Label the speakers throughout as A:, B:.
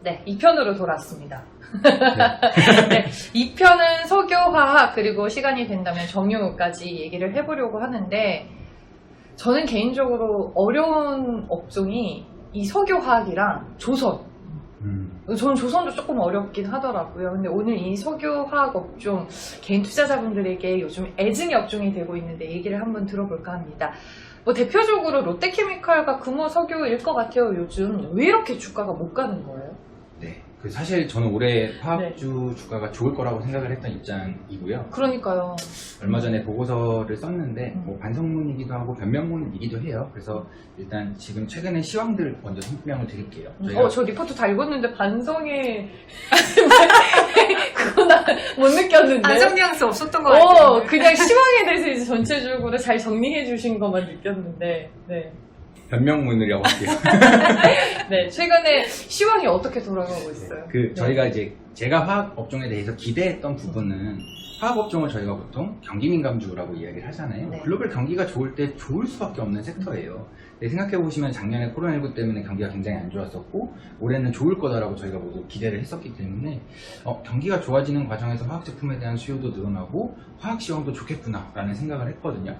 A: 네, 2편으로 돌아왔습니다. 네, 2편은 석유화학 그리고 시간이 된다면 정유까지 얘기를 해보려고 하는데 저는 개인적으로 어려운 업종이 이 석유화학이랑 조선. 저는 조선도 조금 어렵긴 하더라고요. 근데 오늘 이 석유화학 업종 개인 투자자분들에게 요즘 애증의 업종이 되고 있는데 얘기를 한번 들어볼까 합니다. 뭐 대표적으로 롯데케미칼과 금호석유일 것 같아요. 요즘 왜 이렇게 주가가 못 가는 거예요?
B: 네, 사실 저는 올해 화학주 주가가 좋을 거라고 생각을 했던 입장이고요.
A: 그러니까요.
B: 얼마 전에 보고서를 썼는데 뭐 반성문이기도 하고 변명문이기도 해요. 그래서 일단 지금 최근에 시황들 먼저 설명을 드릴게요.
A: 저 리포트 다 읽었는데 반성에 그거 나 못 느꼈는데.
C: 반성 뉘앙스 없었던 것 같아요.
A: 그냥 시황에 대해서 이제 전체적으로 잘 정리해 주신 것만 느꼈는데. 네.
B: 변명문이라고 할게요.
A: 네, 최근에 시황이 어떻게 돌아가고 있어요? 네.
B: 저희가 이제 제가 화학 업종에 대해서 기대했던 부분은 화학 업종을 저희가 보통 경기 민감주라고 이야기를 하잖아요.
A: 네.
B: 글로벌 경기가 좋을 때 좋을 수밖에 없는 섹터예요. 생각해 보시면 작년에 코로나19 때문에 경기가 굉장히 안 좋았었고 올해는 좋을 거다라고 저희가 모두 기대를 했었기 때문에 경기가 좋아지는 과정에서 화학 제품에 대한 수요도 늘어나고 화학 시황도 좋겠구나라는 생각을 했거든요.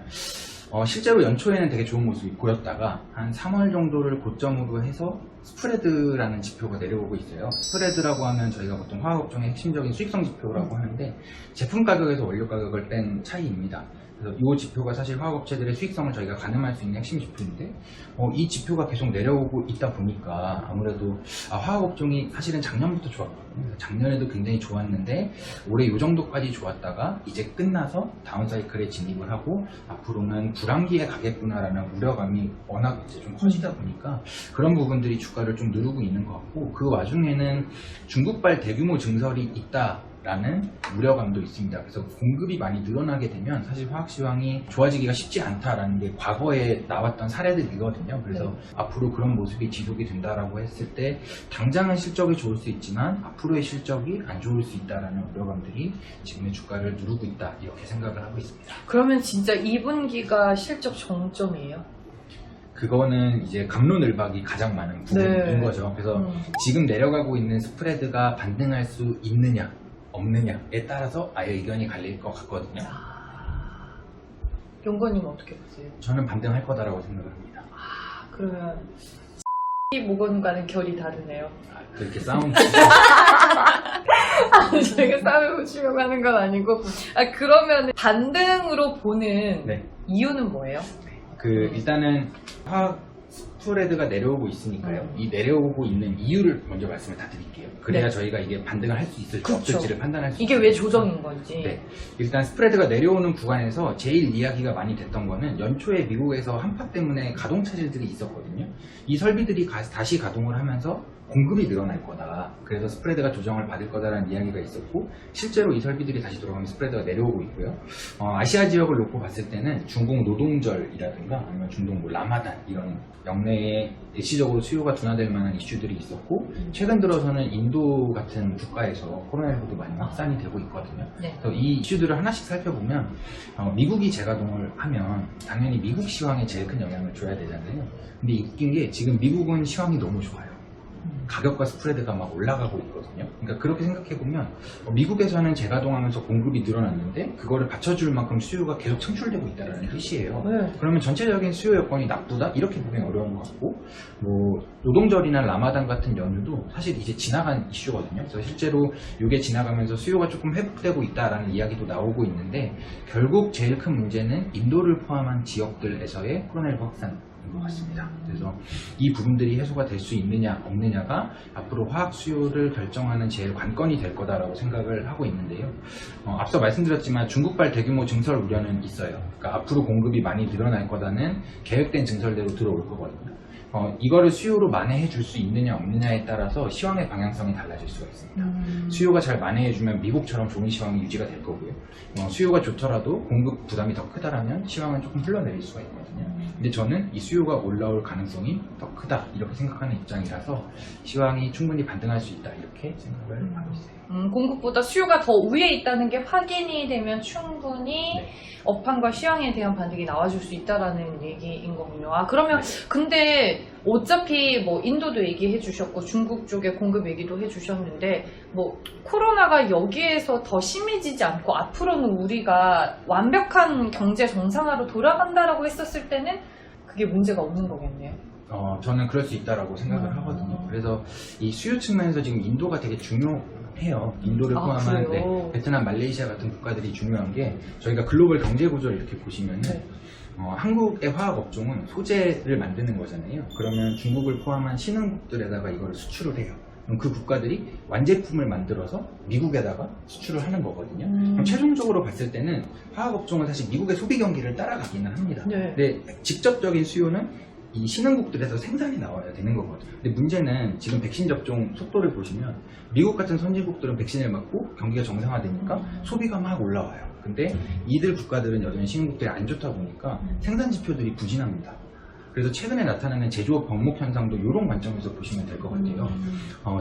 B: 실제로 연초에는 되게 좋은 모습이 보였다가 한 3월 정도를 고점으로 해서 스프레드라는 지표가 내려오고 있어요. 스프레드라고 하면 저희가 보통 화학업종의 핵심적인 수익성 지표라고 하는데 제품 가격에서 원료 가격을 뺀 차이입니다. 그래서 이 지표가 사실 화학업체들의 수익성을 저희가 가늠할 수 있는 핵심 지표인데 이 지표가 계속 내려오고 있다 보니까 아무래도 화학업종이 사실은 작년부터 좋았거든요. 작년에도 굉장히 좋았는데 올해 이 정도까지 좋았다가 이제 끝나서 다운 사이클에 진입을 하고 앞으로는 불황기에 가겠구나라는 우려감이 워낙 이제 좀 커지다 보니까 그런 부분들이 주가를 좀 누르고 있는 것 같고 그 와중에는 중국발 대규모 증설이 있다 라는 우려감도 있습니다. 그래서 공급이 많이 늘어나게 되면 사실 화학 시황이 좋아지기가 쉽지 않다라는 게 과거에 나왔던 사례들이거든요. 그래서 앞으로 그런 모습이 지속이 된다라고 했을 때 당장은 실적이 좋을 수 있지만 앞으로의 실적이 안 좋을 수 있다라는 우려감들이 지금의 주가를 누르고 있다 이렇게 생각을 하고 있습니다.
A: 그러면 진짜 2분기가 실적 정점이에요?
B: 그거는 이제 갑론을박이 가장 많은 부분인 거죠. 그래서 지금 내려가고 있는 스프레드가 반등할 수 있느냐 없느냐에 따라서 아예 의견이 갈릴 것 같거든요.
A: 용건님 어떻게 보세요?
B: 저는 반등할 거다라고 생각을 합니다.
A: 그러면 모건과는 결이 다르네요.
B: 그렇게 싸움
A: 저희가 싸움을 붙이려고 하는 건 아니고 그러면 반등으로 보는 이유는 뭐예요?
B: 일단은 화학 스프레드가 내려오고 있으니까요. 이 내려오고 있는 이유를 먼저 말씀을 다 드릴게요. 그래야 저희가 이게 반등을 할 수 있을지 없을지를 판단할 수
A: 이게
B: 있어요.
A: 왜 조정인 건지.
B: 네. 일단 스프레드가 내려오는 구간에서 제일 이야기가 많이 됐던 거는 연초에 미국에서 한파 때문에 가동 차질들이 있었거든요. 이 설비들이 다시 가동을 하면서 공급이 늘어날 거다. 그래서 스프레드가 조정을 받을 거다라는 이야기가 있었고 실제로 이 설비들이 다시 돌아가면 스프레드가 내려오고 있고요. 아시아 지역을 놓고 봤을 때는 중동 노동절이라든가 아니면 중동 뭐 라마단 이런 영내에 일시적으로 수요가 둔화될 만한 이슈들이 있었고 최근 들어서는 인도 같은 국가에서 코로나19도 많이 확산이 되고 있거든요. 그래서 이 이슈들을 하나씩 살펴보면 미국이 재가동을 하면 당연히 미국 시황에 제일 큰 영향을 줘야 되잖아요. 근데 웃긴 게 지금 미국은 시황이 너무 좋아요. 가격과 스프레드가 막 올라가고 있거든요. 그러니까 그렇게 생각해보면 미국에서는 재가동하면서 공급이 늘어났는데 그거를 받쳐줄 만큼 수요가 계속 창출되고 있다는 뜻이에요. 그러면 전체적인 수요 여건이 나쁘다? 이렇게 보기는 어려운 것 같고 뭐 노동절이나 라마단 같은 연휴도 사실 이제 지나간 이슈거든요. 그래서 실제로 이게 지나가면서 수요가 조금 회복되고 있다라는 이야기도 나오고 있는데 결국 제일 큰 문제는 인도를 포함한 지역들에서의 코로나19 확산 것 같습니다. 그래서 이 부분들이 해소가 될 수 있느냐 없느냐가 앞으로 화학 수요를 결정하는 제일 관건이 될 거다라고 생각을 하고 있는데요. 앞서 말씀드렸지만 중국발 대규모 증설 우려는 있어요. 그러니까 앞으로 공급이 많이 늘어날 거다는 계획된 증설대로 들어올 거거든요. 이거를 수요로 만회해 줄 수 있느냐 없느냐에 따라서 시황의 방향성이 달라질 수가 있습니다. 수요가 잘 만회해주면 미국처럼 좋은 시황이 유지가 될 거고요. 수요가 좋더라도 공급 부담이 더 크다라면 시황은 조금 흘러내릴 수가 있거든요. 근데 저는 이 수요가 올라올 가능성이 더 크다 이렇게 생각하는 입장이라서 시황이 충분히 반등할 수 있다 이렇게 생각을 하고 있어요.
A: 공급보다 수요가 더 위에 있다는 게 확인이 되면 충분히 업황과 시황에 대한 반등이 나와줄 수 있다라는 얘기인 거군요. 그러면 근데 어차피 뭐 인도도 얘기해 주셨고 중국 쪽의 공급 얘기도 해 주셨는데 뭐 코로나가 여기에서 더 심해지지 않고 앞으로는 우리가 완벽한 경제 정상화로 돌아간다라고 했었을 때는 그게 문제가 없는 거겠네요.
B: 저는 그럴 수 있다라고 생각을 하거든요. 그래서 이 수요 측면에서 지금 인도가 되게 중요해요. 인도를 포함한
A: 그래요?
B: 베트남, 말레이시아 같은 국가들이 중요한 게 저희가 글로벌 경제 구조를 이렇게 보시면은
A: 네.
B: 한국의 화학 업종은 소재를 만드는 거잖아요. 그러면 중국을 포함한 신흥국들에다가 이걸 수출을 해요. 그럼 그 국가들이 완제품을 만들어서 미국에다가 수출을 하는 거거든요. 그럼 최종적으로 봤을 때는 화학 업종은 사실 미국의 소비 경기를 따라가기는 합니다.
A: 네.
B: 근데 직접적인 수요는 이 신흥국들에서 생산이 나와야 되는 거거든요. 근데 문제는 지금 백신 접종 속도를 보시면 미국 같은 선진국들은 백신을 맞고 경기가 정상화되니까 소비가 막 올라와요. 근데 이들 국가들은 여전히 신흥국들이 안 좋다 보니까 생산 지표들이 부진합니다. 그래서 최근에 나타나는 제조업 병목 현상도 이런 관점에서 보시면 될 것 같아요.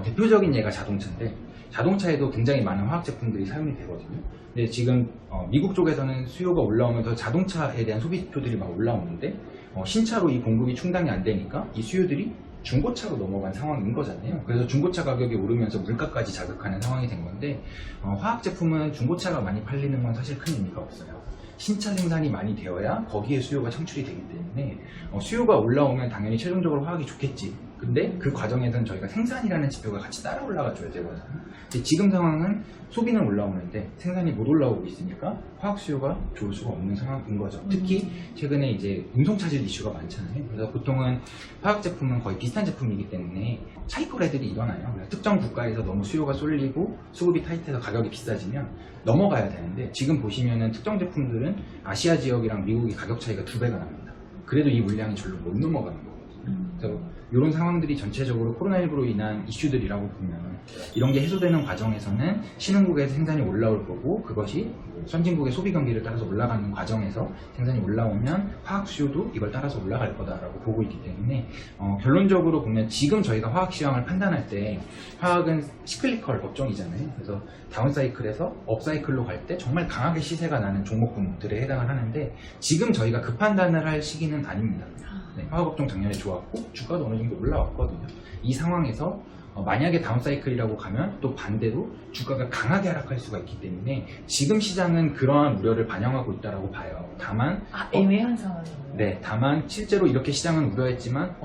B: 대표적인 예가 자동차인데 자동차에도 굉장히 많은 화학 제품들이 사용이 되거든요. 근데 지금 미국 쪽에서는 수요가 올라오면서 자동차에 대한 소비 지표들이 막 올라오는데 신차로 이 공급이 충당이 안 되니까 이 수요들이 중고차로 넘어간 상황인 거잖아요. 그래서 중고차 가격이 오르면서 물가까지 자극하는 상황이 된 건데 화학 제품은 중고차가 많이 팔리는 건 사실 큰 의미가 없어요. 신차 생산이 많이 되어야 거기에 수요가 창출이 되기 때문에 수요가 올라오면 당연히 최종적으로 화학이 좋겠지. 근데 그 과정에서는 저희가 생산이라는 지표가 같이 따라 올라가줘야 되거든요. 근데 지금 상황은 소비는 올라오는데 생산이 못 올라오고 있으니까 화학 수요가 좋을 수가 없는 상황인 거죠. 특히 최근에 이제 운송 차질 이슈가 많잖아요. 그래서 보통은 화학 제품은 거의 비슷한 제품이기 때문에 사이클 애들이 일어나요. 그래서 특정 국가에서 너무 수요가 쏠리고 수급이 타이트해서 가격이 비싸지면 넘어가야 되는데 지금 보시면은 특정 제품들은 아시아 지역이랑 미국이 가격 차이가 2배가 납니다. 그래도 이 물량이 절로 못 넘어가는 거거든요. 그래서 이런 상황들이 전체적으로 코로나19로 인한 이슈들이라고 보면 이런 게 해소되는 과정에서는 신흥국에서 생산이 올라올 거고 그것이 선진국의 소비 경기를 따라서 올라가는 과정에서 생산이 올라오면 화학 수요도 이걸 따라서 올라갈 거다라고 보고 있기 때문에 결론적으로 보면 지금 저희가 화학 시황을 판단할 때 화학은 시클리컬 업종이잖아요. 그래서 다운사이클에서 업사이클로 갈 때 정말 강하게 시세가 나는 종목군들에 해당을 하는데 지금 저희가 그 판단을 할 시기는 아닙니다. 네, 화학업종 작년에 좋았고 주가도 어느 정도 올라왔거든요. 이 상황에서 만약에 다운사이클이라고 가면 또 반대로 주가가 강하게 하락할 수가 있기 때문에 지금 시장은 그러한 우려를 반영하고 있다고 봐요. 다만
A: 애매한 상황이네요.
B: 네, 다만 실제로 이렇게 시장은 우려했지만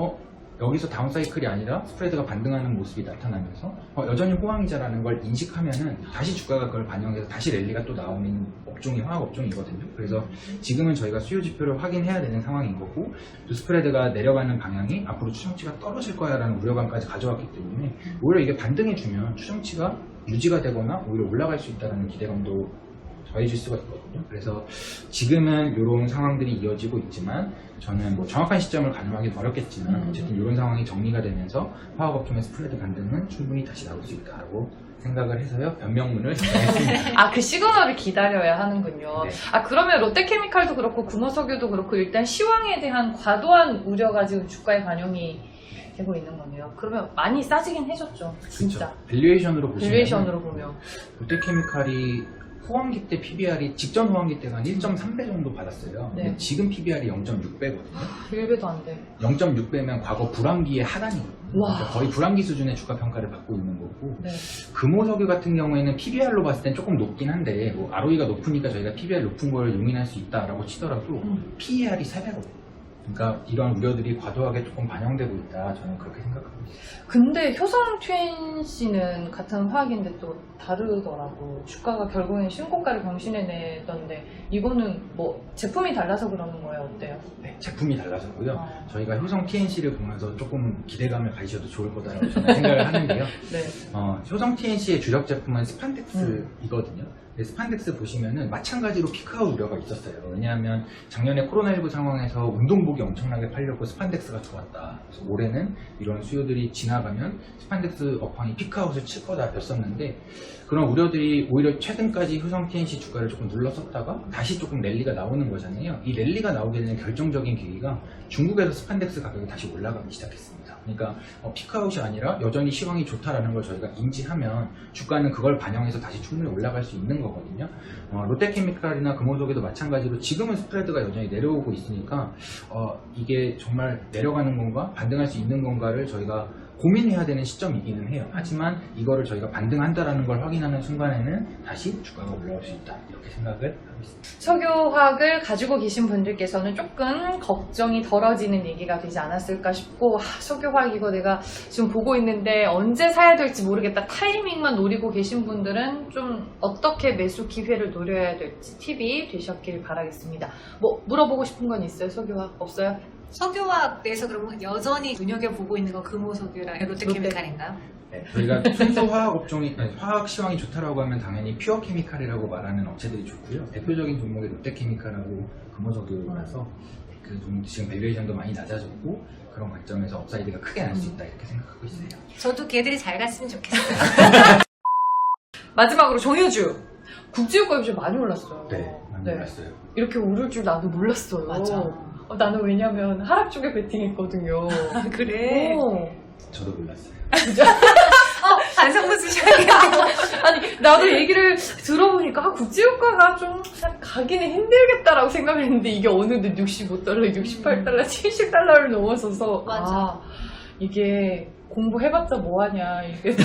B: 여기서 다운사이클이 아니라 스프레드가 반등하는 모습이 나타나면서 여전히 호황이자라는 걸 인식하면은 다시 주가가 그걸 반영해서 다시 랠리가 또 나오는 업종이 화학 업종이거든요. 그래서 지금은 저희가 수요 지표를 확인해야 되는 상황인 거고 또 스프레드가 내려가는 방향이 앞으로 추정치가 떨어질 거야라는 우려감까지 가져왔기 때문에 오히려 이게 반등해주면 추정치가 유지가 되거나 오히려 올라갈 수 있다는 기대감도 더해질 수가 있거든요. 그래서 지금은 이런 상황들이 이어지고 있지만 저는 뭐 정확한 시점을 가늠하기는 어렵겠지만 어쨌든 이런 상황이 정리가 되면서 화학업종의 스프레드 반등은 충분히 다시 나올 수 있다고 생각을 해서요. 변명문을 정했습니다.
A: 그 시그널을 기다려야 하는군요.
B: 네.
A: 그러면 롯데케미칼도 그렇고 금호석유도 그렇고 일단 시황에 대한 과도한 우려가 지금 주가에 반영이 되고 있는 거네요. 그러면 많이 싸지긴 해줬죠. 진짜.
B: 그렇죠. 밸류에이션으로 보시면
A: 밸류에이션으로 보면.
B: 롯데케미칼이 호황기 때 PBR이 직전 호황기 때가 한 1.3배 정도 받았어요.
A: 네.
B: 근데 지금 PBR이 0.6배거든요.
A: 1배도 안 돼.
B: 0.6배면 과거 불황기의 하단이거든요.
A: 와.
B: 그러니까 거의 불황기 수준의 주가 평가를 받고 있는 거고
A: 네.
B: 금호석유 같은 경우에는 PBR로 봤을 땐 조금 높긴 한데 뭐 ROE가 높으니까 저희가 PBR 높은 걸 용인할 수 있다라고 치더라도 PER이 3배거든요. 그러니까 이러한 우려들이 과도하게 조금 반영되고 있다. 저는 그렇게 생각합니다.
A: 근데 효성 TNC는 같은 화학인데 또 다르더라고. 주가가 결국엔 신고가를 경신해내던데 이거는 뭐 제품이 달라서 그러는 거예요? 어때요?
B: 네, 제품이 달라서고요. 저희가 효성 TNC를 보면서 조금 기대감을 가지셔도 좋을 거다라고 저는 생각을 하는데요.
A: 네.
B: 효성 TNC의 주력 제품은 스판덱스이거든요. 스판덱스 보시면은 마찬가지로 피크아웃 우려가 있었어요. 왜냐하면 작년에 코로나19 상황에서 운동복이 엄청나게 팔렸고 스판덱스가 좋았다. 그래서 올해는 이런 수요들이 지나가면 스판덱스 업황이 피크아웃을 칠 거다였었는데 그런 우려들이 오히려 최근까지 효성 TNC 주가를 조금 눌러섰다가 다시 조금 랠리가 나오는 거잖아요. 이 랠리가 나오게 되는 결정적인 계기가 중국에서 스판덱스 가격이 다시 올라가기 시작했습니다. 그러니까 피크아웃이 아니라 여전히 시황이 좋다라는 걸 저희가 인지하면 주가는 그걸 반영해서 다시 충분히 올라갈 수 있는 거거든요. 롯데케미칼이나 금호석에도 마찬가지로 지금은 스프레드가 여전히 내려오고 있으니까 이게 정말 내려가는 건가 반등할 수 있는 건가를 저희가 고민해야 되는 시점이기는 해요. 하지만 이거를 저희가 반등한다라는 걸 확인하는 순간에는 다시 주가가 올라올 수 있다 이렇게 생각을 하고 있습니다.
A: 석유화학을 가지고 계신 분들께서는 조금 걱정이 덜어지는 얘기가 되지 않았을까 싶고, 석유화학 이거 내가 지금 보고 있는데 언제 사야 될지 모르겠다, 타이밍만 노리고 계신 분들은 좀 어떻게 매수 기회를 노려야 될지 팁이 되셨길 바라겠습니다. 뭐 물어보고 싶은 건 있어요? 석유화학 없어요?
C: 석유화학 내에서 그러면 여전히 눈여겨보고 있는 건 금호석유랑 롯데케미칼인가요?
B: 네, 저희가 순수 화학 업종이 화학 시황이 좋다라고 하면 당연히 퓨어 케미칼이라고 말하는 업체들이 좋고요. 대표적인 종목이 롯데케미칼하고 금호석유라서 그 종목 지금 밸류에이션도 많이 낮아졌고 그런 관점에서 업사이드가 크게 날 수 있다 이렇게 생각하고 있어요.
C: 저도 걔들이 잘 갔으면 좋겠어요.
A: 마지막으로 정유주. 국제유가 요즘 많이 올랐어요.
B: 네, 많이 올랐어요.
A: 이렇게 오를 줄 나도 몰랐어요.
C: 맞아.
A: 나는 왜냐면 하락 쪽에 베팅했거든요.
C: 그래?
B: 저도 몰랐어요.
C: 반성문 쓰셔야겠네요.
A: 아니, 나도 얘기를 들어보니까 국제유가가 좀 가기는 힘들겠다라고 생각을 했는데 이게 어느덧 65달러, 68달러, 70달러를 넘어서서
C: 맞아.
A: 이게 공부해봤자 뭐하냐 이게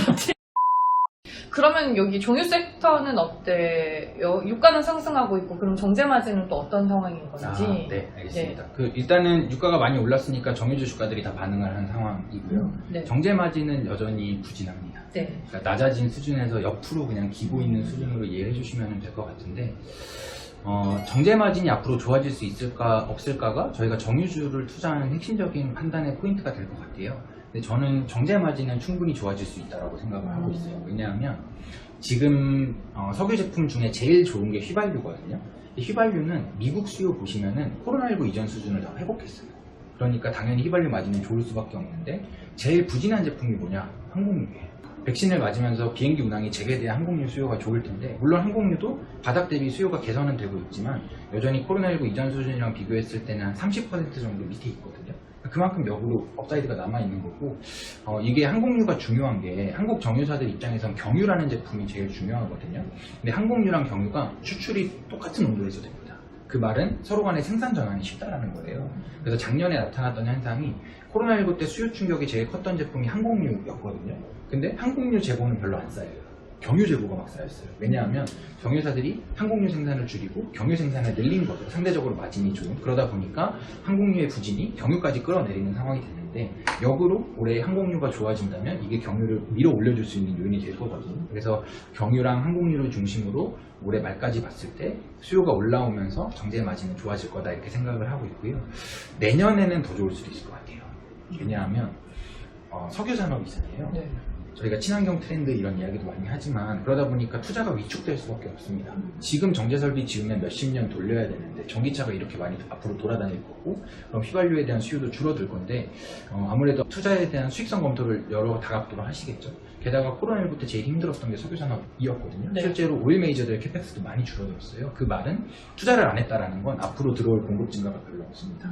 A: 그러면 여기 종유 섹터는 어때요? 유가는 상승하고 있고 그럼 정제 마진은 또 어떤 상황인 건지?
B: 네, 알겠습니다. 일단은 유가가 많이 올랐으니까 정유주 주가들이 다 반응을 한 상황이고요.
A: 네.
B: 정제 마진은 여전히 부진합니다.
A: 네.
B: 그러니까 낮아진 수준에서 옆으로 그냥 기고 있는 수준으로 이해해 주시면 될 것 같은데 정제 마진이 앞으로 좋아질 수 있을까 없을까가 저희가 정유주를 투자하는 핵심적인 판단의 포인트가 될 것 같아요. 근데 저는 정제 마진은 충분히 좋아질 수 있다고 생각을 하고 있어요. 왜냐하면 지금 석유 제품 중에 제일 좋은 게 휘발유거든요. 휘발유는 미국 수요 보시면은 코로나19 이전 수준을 다 회복했어요. 그러니까 당연히 휘발유 마진은 좋을 수밖에 없는데 제일 부진한 제품이 뭐냐? 항공유예요. 백신을 맞으면서 비행기 운항이 재개돼야 항공유 수요가 좋을 텐데 물론 항공유도 바닥 대비 수요가 개선은 되고 있지만 여전히 코로나19 이전 수준이랑 비교했을 때는 한 30% 정도 밑에 있거든요. 그만큼 역으로 업사이드가 남아있는 거고 이게 항공유가 중요한 게 한국 정유사들 입장에선 경유라는 제품이 제일 중요하거든요. 근데 항공유랑 경유가 추출이 똑같은 온도에서 됩니다. 그 말은 서로 간의 생산 전환이 쉽다라는 거예요. 그래서 작년에 나타났던 현상이 코로나19 때 수요 충격이 제일 컸던 제품이 항공유였거든요. 근데 항공유 재고는 별로 안 쌓여요. 경유 재고가 막 쌓였어요. 왜냐하면 정유사들이 항공유 생산을 줄이고 경유 생산을 늘린 거죠. 상대적으로 마진이 좋은. 그러다 보니까 항공유의 부진이 경유까지 끌어내리는 상황이 됐는데 역으로 올해 항공유가 좋아진다면 이게 경유를 밀어 올려줄 수 있는 요인이 될 거거든요. 그래서 경유랑 항공유를 중심으로 올해 말까지 봤을 때 수요가 올라오면서 정제 마진은 좋아질 거다 이렇게 생각을 하고 있고요. 내년에는 더 좋을 수도 있을 것 같아요. 왜냐하면 석유 산업이잖아요.
A: 네.
B: 저희가 친환경 트렌드 이런 이야기도 많이 하지만 그러다 보니까 투자가 위축될 수밖에 없습니다. 지금 정제설비 지으면 몇십 년 돌려야 되는데 전기차가 이렇게 많이 앞으로 돌아다닐 거고 그럼 휘발유에 대한 수요도 줄어들 건데 아무래도 투자에 대한 수익성 검토를 여러 다각도로 하시겠죠. 게다가 코로나19 때 제일 힘들었던 게 석유산업이었거든요.
A: 네.
B: 실제로 오일 메이저들의 캐펙스도 많이 줄어들었어요. 그 말은 투자를 안 했다라는 건 앞으로 들어올 공급 증가가 별로 없습니다.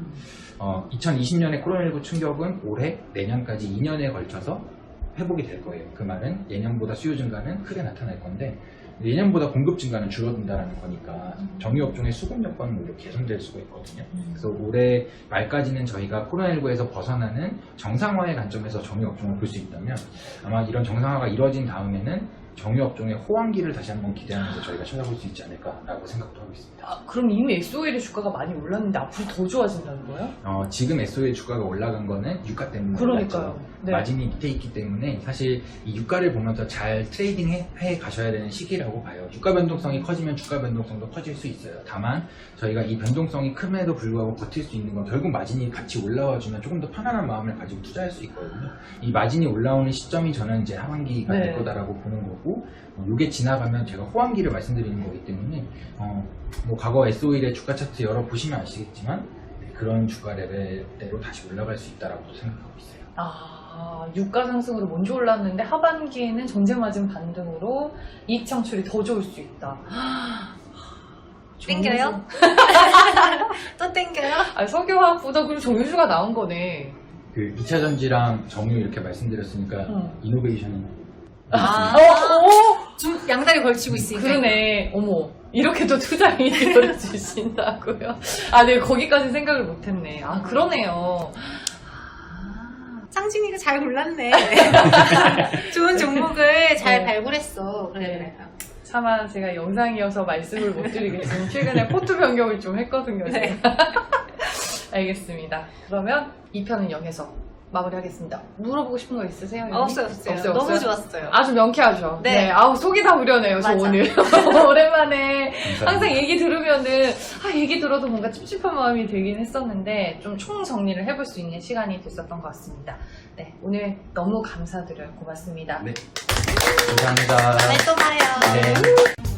B: 2020년에 코로나19 충격은 올해 내년까지 2년에 걸쳐서 회복이 될 거예요. 그 말은 예년보다 수요 증가는 크게 나타날 건데 예년보다 공급 증가는 줄어든다는 거니까 정유업종의 수급 여건은 오히려 개선될 수가 있거든요. 그래서 올해 말까지는 저희가 코로나19에서 벗어나는 정상화의 관점에서 정유업종을 볼 수 있다면 아마 이런 정상화가 이루어진 다음에는 정유업종의 호황기를 다시 한번 기대하면서 저희가 찾아볼 수 있지 않을까라고 생각도 하고 있습니다.
A: 그럼 이미 SOL의 주가가 많이 올랐는데 앞으로 더 좋아진다는 거예요?
B: 지금 SO의 주가가 올라간 거는 유가 때문에
A: 그러니까요.
B: 올랐죠.
A: 네.
B: 마진이 밑에 있기 때문에 사실 이 유가를 보면서 잘 트레이딩 해 가셔야 되는 시기라고 봐요. 유가 변동성이 커지면 주가 변동성도 커질 수 있어요. 다만 저희가 이 변동성이 큼에도 불구하고 버틸 수 있는 건 결국 마진이 같이 올라와주면 조금 더 편안한 마음을 가지고 투자할 수 있거든요. 이 마진이 올라오는 시점이 저는 이제 하반기가
A: 네.
B: 될 거다라고 보는 거고 이게 지나가면 제가 호황기를 말씀드리는 거기 때문에 뭐 과거 SO일의 주가 차트 열어보시면 아시겠지만 그런 주가 레벨대로 다시 올라갈 수 있다라고 생각하고 있어요.
A: 유가 상승으로 먼저 올랐는데 하반기에는 정제 마진 반등으로 이익 창출이 더 좋을 수 있다.
C: 땡겨요? 또 땡겨요?
A: 석유화학보다 그리고 정유주가 나온 거네.
B: 그 2차 전지랑 정유 이렇게 말씀드렸으니까 이노베이션은
C: 양다리 걸치고 있으니까.
A: 그러네. 어머. 이렇게도 투자를 이끌어주신다고요? 아, 네, 거기까지 생각을 못했네. 아, 그러네요.
C: 상진이가 잘 골랐네. 좋은 종목을 잘
A: 네.
C: 발굴했어. 그래,
A: 네.
C: 그래.
A: 차마 제가 영상이어서 말씀을 못 드리겠지만, 최근에 포트 변경을 좀 했거든요.
C: 네.
A: 제가. 알겠습니다. 그러면 2편은 여기서 마무리하겠습니다. 물어보고 싶은 거 있으세요? 여기?
C: 없어요. 너무 좋았어요.
A: 아주 명쾌하죠?
C: 네.
A: 아우, 속이 다 우려네요, 저
C: 맞아.
A: 오늘. 오랜만에
B: 감사합니다.
A: 항상 얘기 들으면은, 얘기 들어도 뭔가 찝찝한 마음이 들긴 했었는데, 좀 총 정리를 해볼 수 있는 시간이 됐었던 것 같습니다. 네, 오늘 너무 감사드려요. 고맙습니다.
B: 네. 감사합니다.
C: 다음에 또 봐요.
B: 네.